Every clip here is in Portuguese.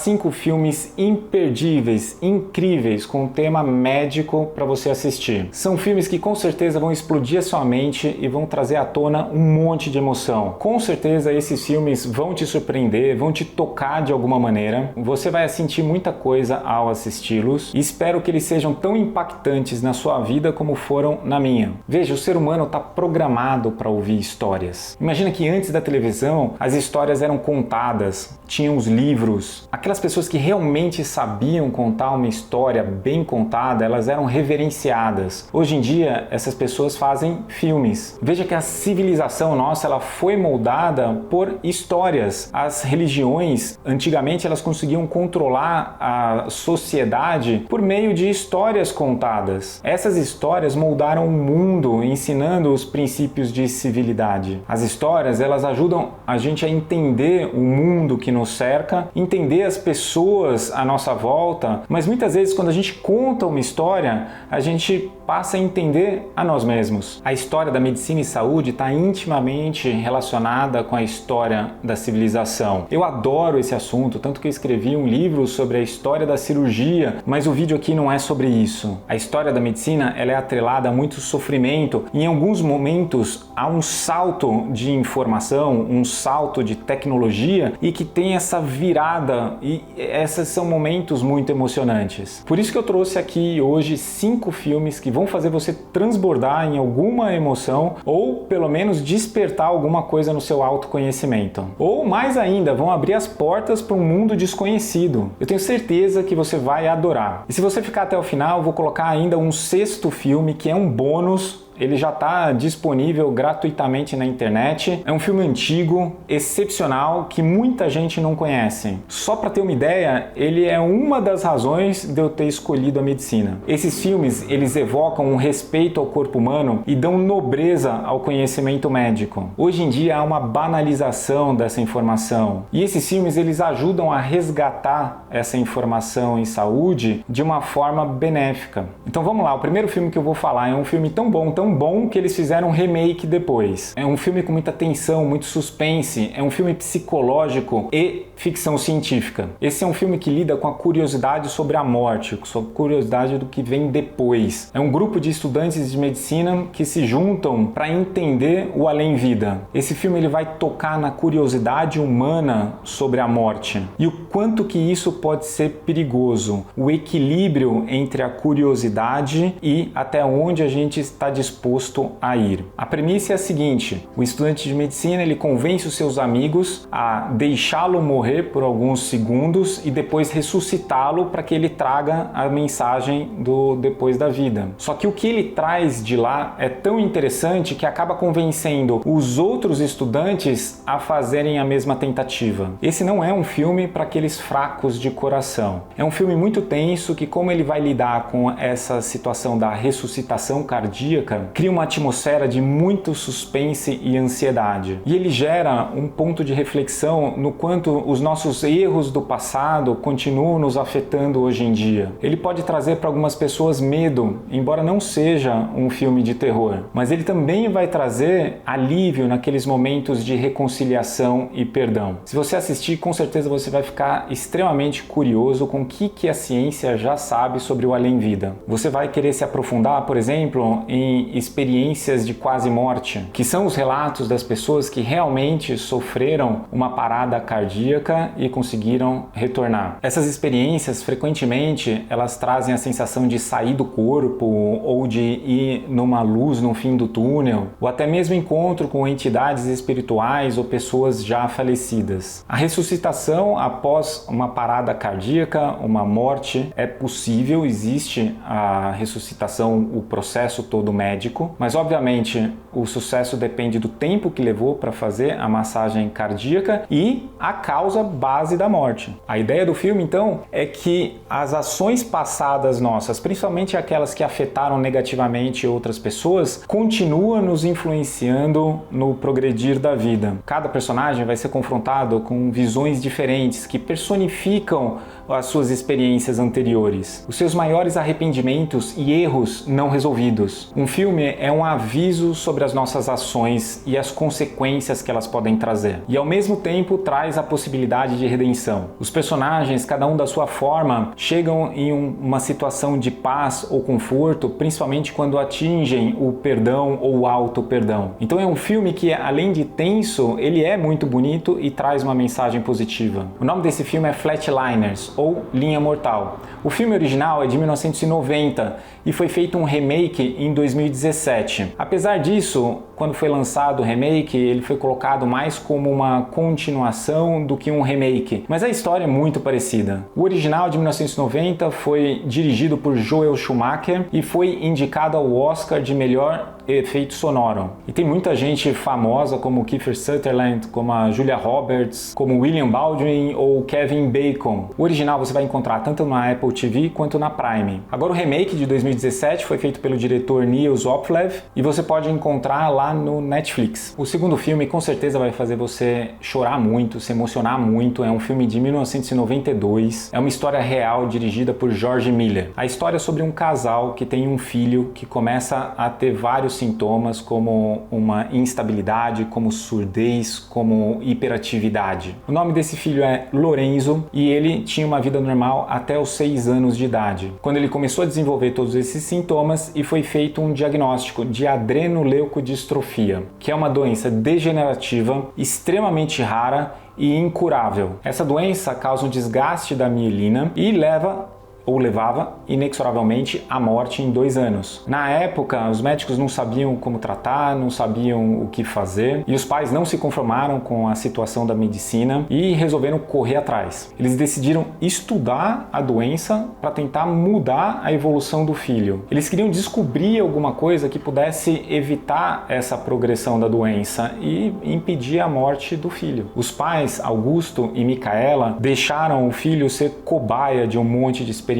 5 filmes imperdíveis, incríveis, com um tema médico para você assistir. São filmes que com certeza vão explodir a sua mente e vão trazer à tona um monte de emoção. Com certeza esses filmes vão te surpreender, vão te tocar de alguma maneira. Você vai sentir muita coisa ao assisti-los e espero que eles sejam tão impactantes na sua vida como foram na minha. Veja, o ser humano está programado para ouvir histórias. Imagina que antes da televisão as histórias eram contadas, tinham os livros. Aquelas pessoas que realmente sabiam contar uma história bem contada, elas eram reverenciadas. Hoje em dia essas pessoas fazem filmes. Veja que a civilização nossa ela foi moldada por histórias. As religiões antigamente elas conseguiam controlar a sociedade por meio de histórias contadas. Essas histórias moldaram o mundo, ensinando os princípios de civilidade. As histórias elas ajudam a gente a entender o mundo que nos cerca, entender as pessoas à nossa volta, mas muitas vezes quando a gente conta uma história, a gente passa a entender a nós mesmos. A história da medicina e saúde está intimamente relacionada com a história da civilização. Eu adoro esse assunto, tanto que eu escrevi um livro sobre a história da cirurgia, mas o vídeo aqui não é sobre isso. A história da medicina ela é atrelada a muito sofrimento e em alguns momentos há um salto de informação, um salto de tecnologia e que tem essa virada e esses são momentos muito emocionantes. Por isso que eu trouxe aqui hoje 5 filmes que vão fazer você transbordar em alguma emoção ou pelo menos despertar alguma coisa no seu autoconhecimento. Ou mais ainda, vão abrir as portas para um mundo desconhecido. Eu tenho certeza que você vai adorar. E se você ficar até o final, eu vou colocar ainda um 6º filme que é um bônus. Ele já está disponível gratuitamente na internet. É um filme antigo, excepcional, que muita gente não conhece. Só para ter uma ideia, ele é uma das razões de eu ter escolhido a medicina. Esses filmes, eles evocam um respeito ao corpo humano e dão nobreza ao conhecimento médico. Hoje em dia há uma banalização dessa informação. E esses filmes, eles ajudam a resgatar essa informação em saúde de uma forma benéfica. Então vamos lá, o primeiro filme que eu vou falar é um filme tão bom que eles fizeram um remake depois. É um filme com muita tensão, muito suspense, é um filme psicológico e ficção científica. Esse é um filme que lida com a curiosidade sobre a morte, sobre a curiosidade do que vem depois. É um grupo de estudantes de medicina que se juntam para entender o além-vida. Esse filme ele vai tocar na curiosidade humana sobre a morte e o quanto que isso pode ser perigoso, o equilíbrio entre a curiosidade e até onde a gente está disposto a ir. A premissa é a seguinte: o estudante de medicina ele convence os seus amigos a deixá-lo morrer por alguns segundos e depois ressuscitá-lo para que ele traga a mensagem do depois da vida. Só que o que ele traz de lá é tão interessante que acaba convencendo os outros estudantes a fazerem a mesma tentativa. Esse não é um filme para aqueles fracos de coração. É um filme muito tenso que, como ele vai lidar com essa situação da ressuscitação cardíaca, cria uma atmosfera de muito suspense e ansiedade. E ele gera um ponto de reflexão no quanto os nossos erros do passado continuam nos afetando hoje em dia. Ele pode trazer para algumas pessoas medo, embora não seja um filme de terror, mas ele também vai trazer alívio naqueles momentos de reconciliação e perdão. Se você assistir, com certeza você vai ficar extremamente curioso com o que a ciência já sabe sobre o além-vida. Você vai querer se aprofundar, por exemplo, em experiências de quase morte, que são os relatos das pessoas que realmente sofreram uma parada cardíaca e conseguiram retornar. Essas experiências, frequentemente, elas trazem a sensação de sair do corpo ou de ir numa luz no fim do túnel, ou até mesmo encontro com entidades espirituais ou pessoas já falecidas. A ressuscitação após uma parada cardíaca, uma morte, é possível, existe a ressuscitação, o processo todo médico, mas obviamente o sucesso depende do tempo que levou para fazer a massagem cardíaca e a causa base da morte. A ideia do filme então é que as ações passadas nossas, principalmente aquelas que afetaram negativamente outras pessoas, continuam nos influenciando no progredir da vida. Cada personagem vai ser confrontado com visões diferentes que personificam as suas experiências anteriores, os seus maiores arrependimentos e erros não resolvidos. Um filme é um aviso sobre as nossas ações e as consequências que elas podem trazer. E ao mesmo tempo traz a possibilidade possibilidade de redenção. Os personagens, cada um da sua forma, chegam em uma situação de paz ou conforto, principalmente quando atingem o perdão ou o auto-perdão. Então é um filme que, além de tenso, ele é muito bonito e traz uma mensagem positiva. O nome desse filme é Flatliners, ou Linha Mortal. O filme original é de 1990 e foi feito um remake em 2017. Apesar disso, quando foi lançado o remake, ele foi colocado mais como uma continuação do que um remake, mas a história é muito parecida. O original de 1990 foi dirigido por Joel Schumacher e foi indicado ao Oscar de melhor efeito sonoro. E tem muita gente famosa como Kiefer Sutherland, como a Julia Roberts, como William Baldwin ou Kevin Bacon. O original você vai encontrar tanto na Apple TV quanto na Prime. Agora o remake de 2017 foi feito pelo diretor Neil Zoplev e você pode encontrar lá no Netflix. O segundo filme com certeza vai fazer você chorar muito, se emocionar muito. É um filme de 1992. É uma história real dirigida por George Miller. A história é sobre um casal que tem um filho que começa a ter vários sintomas como uma instabilidade, como surdez, como hiperatividade. O nome desse filho é Lorenzo e ele tinha uma vida normal até os 6 anos de idade, quando ele começou a desenvolver todos esses sintomas e foi feito um diagnóstico de adrenoleucodistrofia, que é uma doença degenerativa extremamente rara e incurável. Essa doença causa um desgaste da mielina e levava inexoravelmente à morte em 2 anos. Na época, os médicos não sabiam como tratar, não sabiam o que fazer e os pais não se conformaram com a situação da medicina e resolveram correr atrás. Eles decidiram estudar a doença para tentar mudar a evolução do filho. Eles queriam descobrir alguma coisa que pudesse evitar essa progressão da doença e impedir a morte do filho. Os pais, Augusto e Micaela, deixaram o filho ser cobaia de um monte de experimentos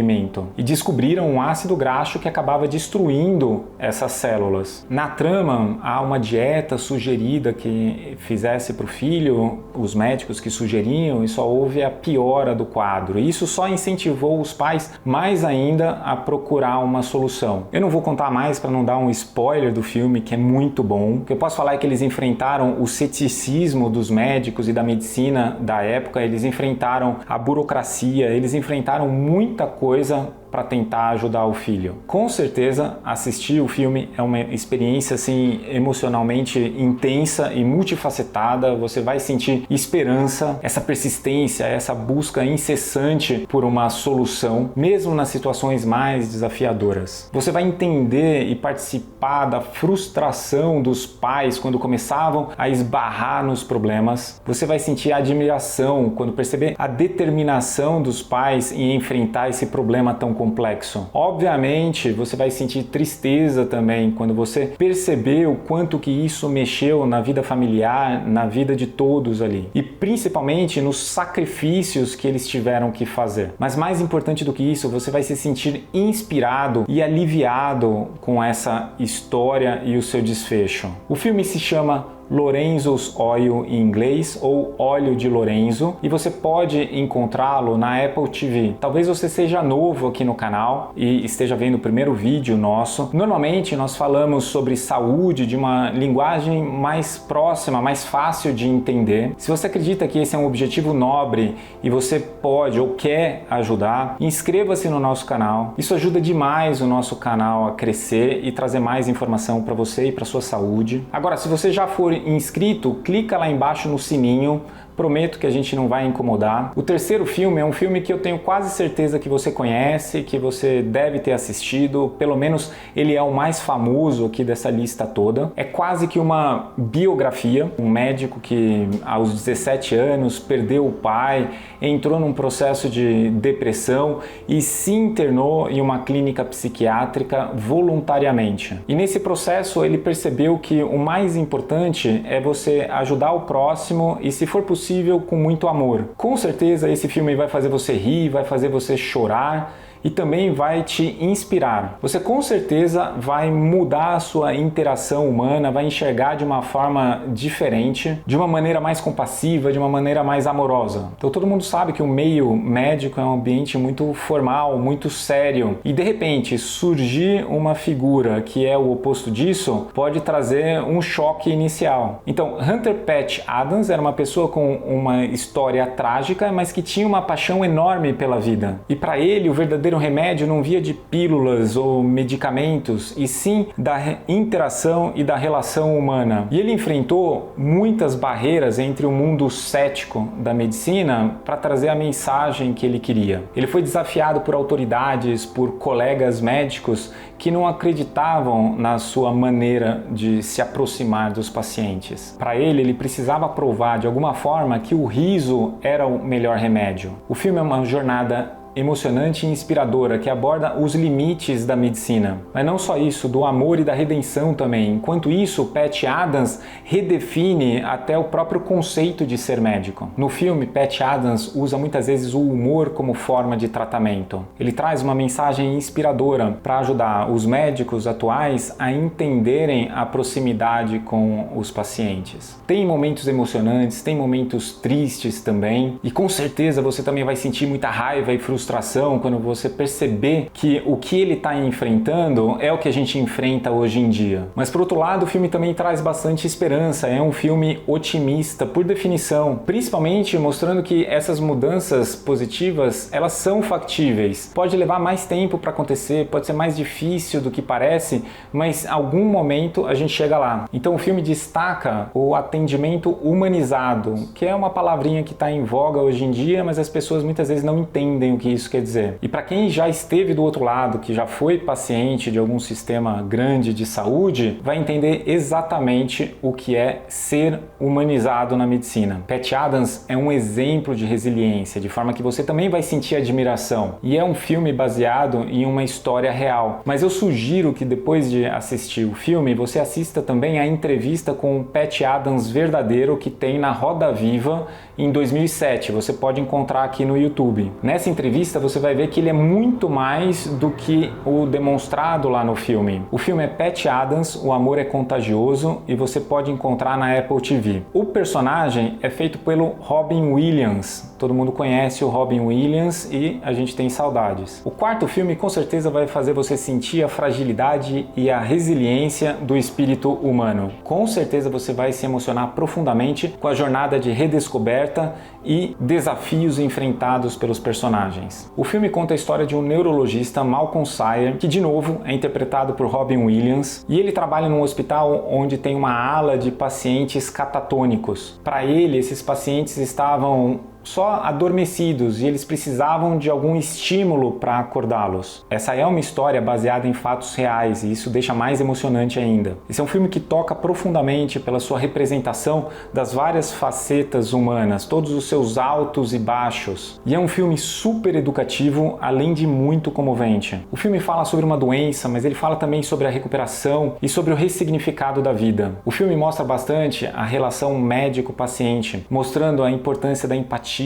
e descobriram um ácido graxo que acabava destruindo essas células. Na trama, há uma dieta sugerida que fizesse para o filho, os médicos que sugeriam, e só houve a piora do quadro. E isso só incentivou os pais mais ainda a procurar uma solução. Eu não vou contar mais para não dar um spoiler do filme, que é muito bom. O que eu posso falar é que eles enfrentaram o ceticismo dos médicos e da medicina da época, eles enfrentaram a burocracia, eles enfrentaram muita coisa para tentar ajudar o filho. Com certeza, assistir o filme é uma experiência assim emocionalmente intensa e multifacetada. Você vai sentir esperança, essa persistência, essa busca incessante por uma solução, mesmo nas situações mais desafiadoras. Você vai entender e participar da frustração dos pais quando começavam a esbarrar nos problemas. Você vai sentir admiração quando perceber a determinação dos pais em enfrentar esse problema tão complexo. Obviamente, você vai sentir tristeza também quando você perceber o quanto que isso mexeu na vida familiar, na vida de todos ali. E principalmente nos sacrifícios que eles tiveram que fazer. Mas mais importante do que isso, você vai se sentir inspirado e aliviado com essa história e o seu desfecho. O filme se chama Lorenzo's Oil em inglês, ou Óleo de Lorenzo, e você pode encontrá-lo na Apple TV. Talvez você seja novo aqui no canal e esteja vendo o primeiro vídeo nosso. Normalmente nós falamos sobre saúde de uma linguagem mais próxima, mais fácil de entender. Se você acredita que esse é um objetivo nobre e você pode ou quer ajudar, inscreva-se no nosso canal. Isso ajuda demais o nosso canal a crescer e trazer mais informação para você e para sua saúde. Agora, se você já for inscrito, clica lá embaixo no sininho. Prometo que a gente não vai incomodar. O terceiro filme é um filme que eu tenho quase certeza que você conhece, que você deve ter assistido, pelo menos ele é o mais famoso aqui dessa lista toda. É quase que uma biografia, um médico que aos 17 anos perdeu o pai, entrou num processo de depressão e se internou em uma clínica psiquiátrica voluntariamente. E nesse processo ele percebeu que o mais importante é você ajudar o próximo e, se for possível, com muito amor. Com certeza esse filme vai fazer você rir, vai fazer você chorar e também vai te inspirar. Você com certeza vai mudar a sua interação humana, vai enxergar de uma forma diferente, de uma maneira mais compassiva, de uma maneira mais amorosa. Então todo mundo sabe que o meio médico é um ambiente muito formal, muito sério, e de repente surgir uma figura que é o oposto disso pode trazer um choque inicial. Então Hunter Patch Adams era uma pessoa com uma história trágica, mas que tinha uma paixão enorme pela vida. E para ele o verdadeiro remédio não via de pílulas ou medicamentos, e sim da interação e da relação humana. E ele enfrentou muitas barreiras entre o mundo cético da medicina para trazer a mensagem que ele queria. Ele foi desafiado por autoridades, por colegas médicos que não acreditavam na sua maneira de se aproximar dos pacientes. Para ele precisava provar de alguma forma que o riso era o melhor remédio. O filme é uma jornada emocionante e inspiradora que aborda os limites da medicina. Mas não só isso, do amor e da redenção também. Enquanto isso, Patch Adams redefine até o próprio conceito de ser médico. No filme, Patch Adams usa muitas vezes o humor como forma de tratamento. Ele traz uma mensagem inspiradora para ajudar os médicos atuais a entenderem a proximidade com os pacientes. Tem momentos emocionantes, tem momentos tristes também, e com certeza você também vai sentir muita raiva e frustração quando você perceber que o que ele está enfrentando é o que a gente enfrenta hoje em dia. Mas por outro lado, o filme também traz bastante esperança, é um filme otimista por definição, principalmente mostrando que essas mudanças positivas, elas são factíveis. Pode levar mais tempo para acontecer, pode ser mais difícil do que parece, mas em algum momento a gente chega lá. Então o filme destaca o atendimento humanizado, que é uma palavrinha que está em voga hoje em dia, mas as pessoas muitas vezes não entendem o que isso quer dizer. E para quem já esteve do outro lado, que já foi paciente de algum sistema grande de saúde, vai entender exatamente o que é ser humanizado na medicina. Patch Adams é um exemplo de resiliência, de forma que você também vai sentir admiração. E é um filme baseado em uma história real. Mas eu sugiro que depois de assistir o filme, você assista também a entrevista com o Patch Adams verdadeiro que tem na Roda Viva em 2007. Você pode encontrar aqui no YouTube. Nessa entrevista você vai ver que ele é muito mais do que o demonstrado lá no filme. O filme é Patch Adams, O Amor é Contagioso, e você pode encontrar na Apple TV. O personagem é feito pelo Robin Williams. Todo mundo conhece o Robin Williams e a gente tem saudades. O quarto filme com certeza vai fazer você sentir a fragilidade e a resiliência do espírito humano. Com certeza você vai se emocionar profundamente com a jornada de redescoberta e desafios enfrentados pelos personagens. O filme conta a história de um neurologista, Malcolm Sayer, que de novo é interpretado por Robin Williams, e ele trabalha num hospital onde tem uma ala de pacientes catatônicos. Para ele, esses pacientes estavam só adormecidos e eles precisavam de algum estímulo para acordá-los. Essa é uma história baseada em fatos reais e isso deixa mais emocionante ainda. Esse é um filme que toca profundamente pela sua representação das várias facetas humanas, todos os seus altos e baixos. E é um filme super educativo, além de muito comovente. O filme fala sobre uma doença, mas ele fala também sobre a recuperação e sobre o ressignificado da vida. O filme mostra bastante a relação médico-paciente, mostrando a importância da empatia,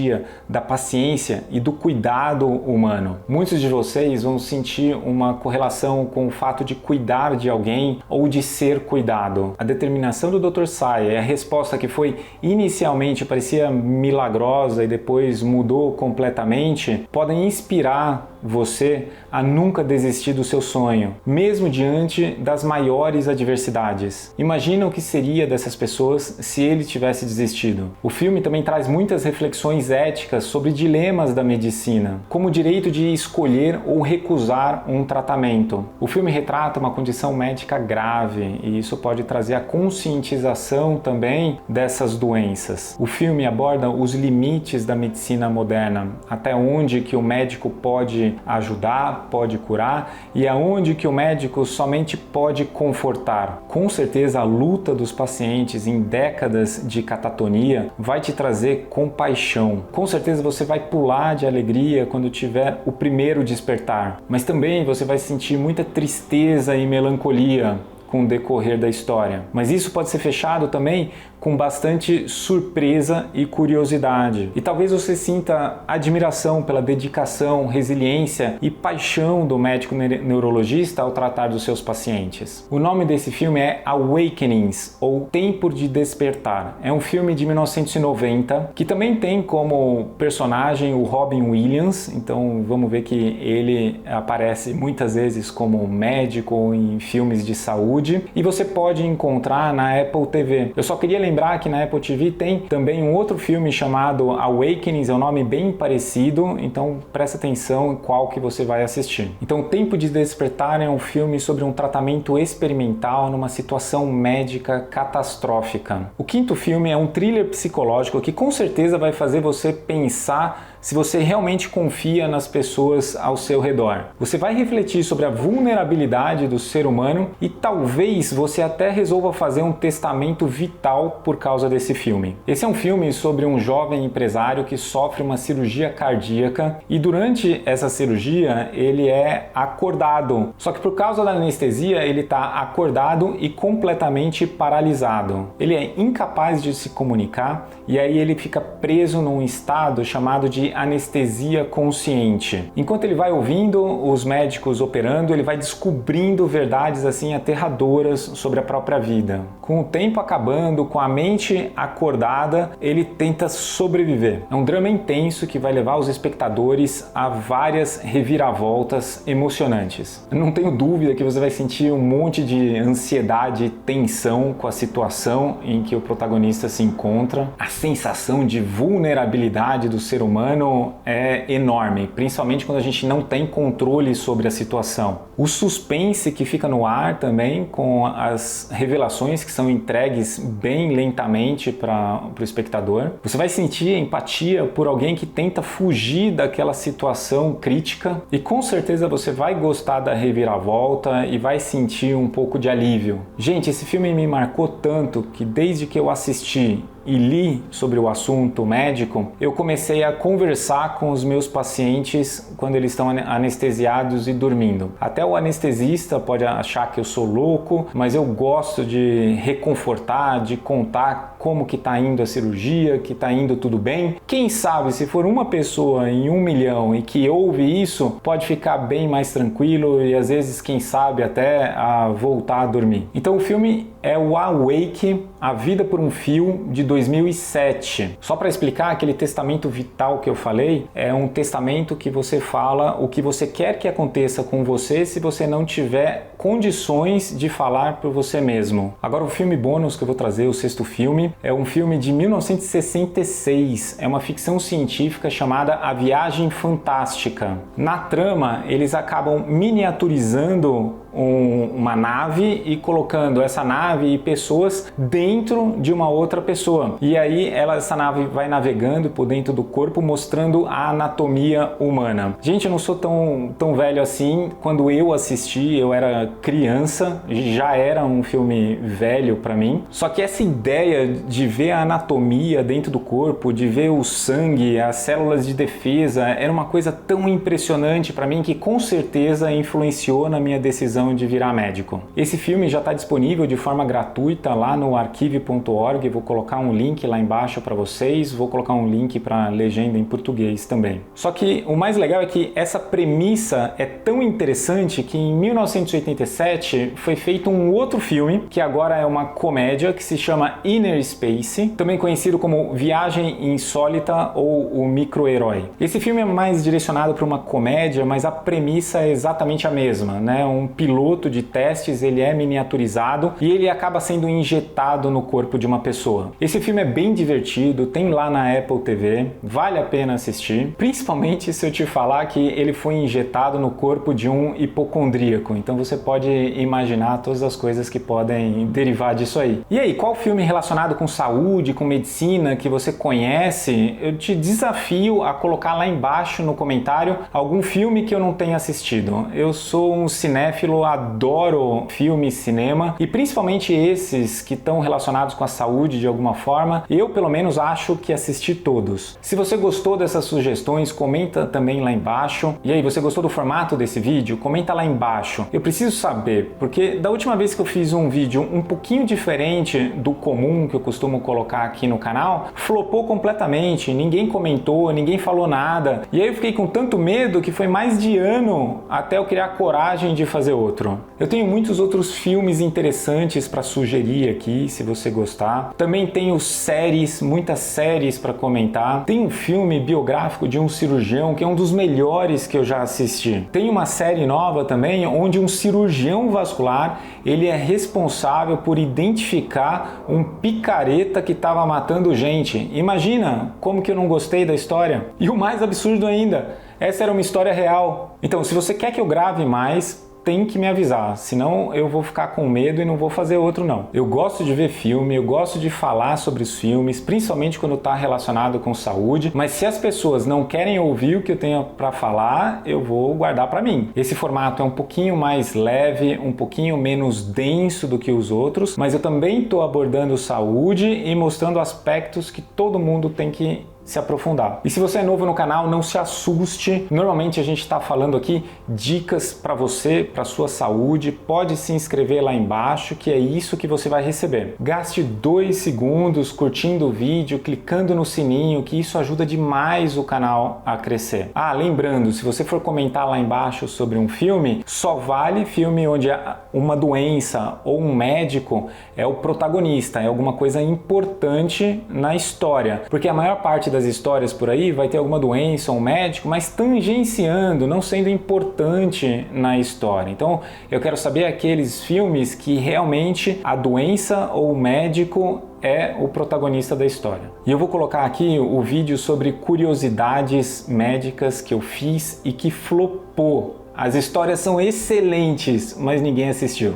da paciência e do cuidado humano. Muitos de vocês vão sentir uma correlação com o fato de cuidar de alguém ou de ser cuidado. A determinação do Dr. Sayer e a resposta que foi inicialmente parecia milagrosa e depois mudou completamente, podem inspirar você a nunca desistir do seu sonho, mesmo diante das maiores adversidades. Imagina o que seria dessas pessoas se ele tivesse desistido. O filme também traz muitas reflexões éticas sobre dilemas da medicina, como o direito de escolher ou recusar um tratamento. O filme retrata uma condição médica grave e isso pode trazer a conscientização também dessas doenças. O filme aborda os limites da medicina moderna, até onde que o médico pode ajudar, pode curar e aonde que o médico somente pode confortar. Com certeza a luta dos pacientes em décadas de catatonia vai te trazer compaixão. Com certeza você vai pular de alegria quando tiver o primeiro despertar, mas também você vai sentir muita tristeza e melancolia com o decorrer da história. Mas isso pode ser fechado também com bastante surpresa e curiosidade. E talvez você sinta admiração pela dedicação, resiliência e paixão do médico neurologista ao tratar dos seus pacientes. O nome desse filme é Awakenings, ou Tempo de Despertar. É um filme de 1990 que também tem como personagem o Robin Williams, então vamos ver que ele aparece muitas vezes como médico em filmes de saúde e você pode encontrar na Apple TV. Eu só queria lembrar que na Apple TV tem também um outro filme chamado Awakenings, é um nome bem parecido, então presta atenção em qual que você vai assistir. Então, Tempo de Despertar é um filme sobre um tratamento experimental numa situação médica catastrófica. O quinto filme é um thriller psicológico que com certeza vai fazer você pensar se você realmente confia nas pessoas ao seu redor. Você vai refletir sobre a vulnerabilidade do ser humano e talvez você até resolva fazer um testamento vital por causa desse filme. Esse é um filme sobre um jovem empresário que sofre uma cirurgia cardíaca e durante essa cirurgia ele é acordado. Só que por causa da anestesia ele está acordado e completamente paralisado. Ele é incapaz de se comunicar e aí ele fica preso num estado chamado de anestesia consciente. Enquanto ele vai ouvindo os médicos operando, ele vai descobrindo verdades assim aterradoras sobre a própria vida. Com o tempo acabando, com a mente acordada, ele tenta sobreviver. É um drama intenso que vai levar os espectadores a várias reviravoltas emocionantes. Eu não tenho dúvida que você vai sentir um monte de ansiedade e tensão com a situação em que o protagonista se encontra. A sensação de vulnerabilidade do ser humano é enorme, principalmente quando a gente não tem controle sobre a situação. O suspense que fica no ar também, com as revelações que são entregues bem lentamente para o espectador. Você vai sentir empatia por alguém que tenta fugir daquela situação crítica e com certeza você vai gostar da reviravolta e vai sentir um pouco de alívio. Gente, esse filme me marcou tanto que desde que eu assisti e li sobre o assunto médico, eu comecei a conversar com os meus pacientes quando eles estão anestesiados e dormindo. Até o anestesista pode achar que eu sou louco, mas eu gosto de reconfortar, de contar como que está indo a cirurgia, que está indo tudo bem. Quem sabe, se for uma pessoa em 1 milhão e que ouve isso, pode ficar bem mais tranquilo e às vezes, quem sabe, até a voltar a dormir. Então o filme é o Awake, A Vida por um Fio, de 2007. Só para explicar, aquele testamento vital que eu falei é um testamento que você fala o que você quer que aconteça com você se você não tiver condições de falar por você mesmo. Agora o filme bônus que eu vou trazer, o sexto filme, é um filme de 1966. É uma ficção científica chamada A Viagem Fantástica. Na trama, eles acabam miniaturizando uma nave e colocando essa nave e pessoas dentro de uma outra pessoa. E aí essa nave vai navegando por dentro do corpo, mostrando a anatomia humana. Gente, eu não sou tão velho assim. Quando eu assisti, eu era criança, já era um filme velho para mim. Só que essa ideia de ver a anatomia dentro do corpo, de ver o sangue, as células de defesa, era uma coisa tão impressionante para mim que com certeza influenciou na minha decisão de virar médico. Esse filme já está disponível de forma gratuita lá no arquive.org, vou colocar um link lá embaixo para vocês, vou colocar um link para legenda em português também. Só que o mais legal é que essa premissa é tão interessante que em 1987 foi feito um outro filme, que agora é uma comédia, que se chama Inner Space, também conhecido como Viagem Insólita ou O Micro-Herói. Esse filme é mais direcionado para uma comédia, mas a premissa é exatamente a mesma, né? Um piloto de testes, ele é miniaturizado e ele acaba sendo injetado no corpo de uma pessoa. Esse filme é bem divertido, tem lá na Apple TV, vale a pena assistir, principalmente se eu te falar que ele foi injetado no corpo de um hipocondríaco, então você pode imaginar todas as coisas que podem derivar disso aí. E aí, qual filme relacionado com saúde, com medicina que você conhece? Eu te desafio a colocar lá embaixo no comentário algum filme que eu não tenha assistido. Eu sou um cinéfilo eu adoro filme e cinema, e principalmente esses que estão relacionados com a saúde de alguma forma. Eu, pelo menos, acho que assisti todos. Se você gostou dessas sugestões, comenta também lá embaixo. E aí, você gostou do formato desse vídeo? Comenta lá embaixo. Eu preciso saber, porque da última vez que eu fiz um vídeo um pouquinho diferente do comum que eu costumo colocar aqui no canal, flopou completamente, ninguém comentou, ninguém falou nada. E aí eu fiquei com tanto medo que foi mais de ano até eu criar coragem de fazer outro. Eu tenho muitos outros filmes interessantes para sugerir aqui, se você gostar. Também tenho séries, muitas séries para comentar. Tem um filme biográfico de um cirurgião que é um dos melhores que eu já assisti. Tem uma série nova também onde um cirurgião vascular, ele é responsável por identificar um picareta que estava matando gente. Imagina como que eu não gostei da história. E o mais absurdo ainda, essa era uma história real. Então, se você quer que eu grave mais, tem que me avisar, senão eu vou ficar com medo e não vou fazer outro não. Eu gosto de ver filme, eu gosto de falar sobre os filmes, principalmente quando está relacionado com saúde, mas se as pessoas não querem ouvir o que eu tenho para falar, eu vou guardar para mim. Esse formato é um pouquinho mais leve, um pouquinho menos denso do que os outros, mas eu também estou abordando saúde e mostrando aspectos que todo mundo tem que se aprofundar. E se você é novo no canal, não se assuste. Normalmente a gente está falando aqui dicas para você, para sua saúde. Pode se inscrever lá embaixo, que é isso que você vai receber. Gaste 2 segundos curtindo o vídeo, clicando no sininho, que isso ajuda demais o canal a crescer. Ah, lembrando, se você for comentar lá embaixo sobre um filme, só vale filme onde uma doença ou um médico é o protagonista, é alguma coisa importante na história, porque a maior parte das histórias por aí vai ter alguma doença ou um médico, mas tangenciando, não sendo importante na história. Então eu quero saber aqueles filmes que realmente a doença ou o médico é o protagonista da história. E eu vou colocar aqui o vídeo sobre curiosidades médicas que eu fiz e que flopou. As histórias são excelentes, mas ninguém assistiu.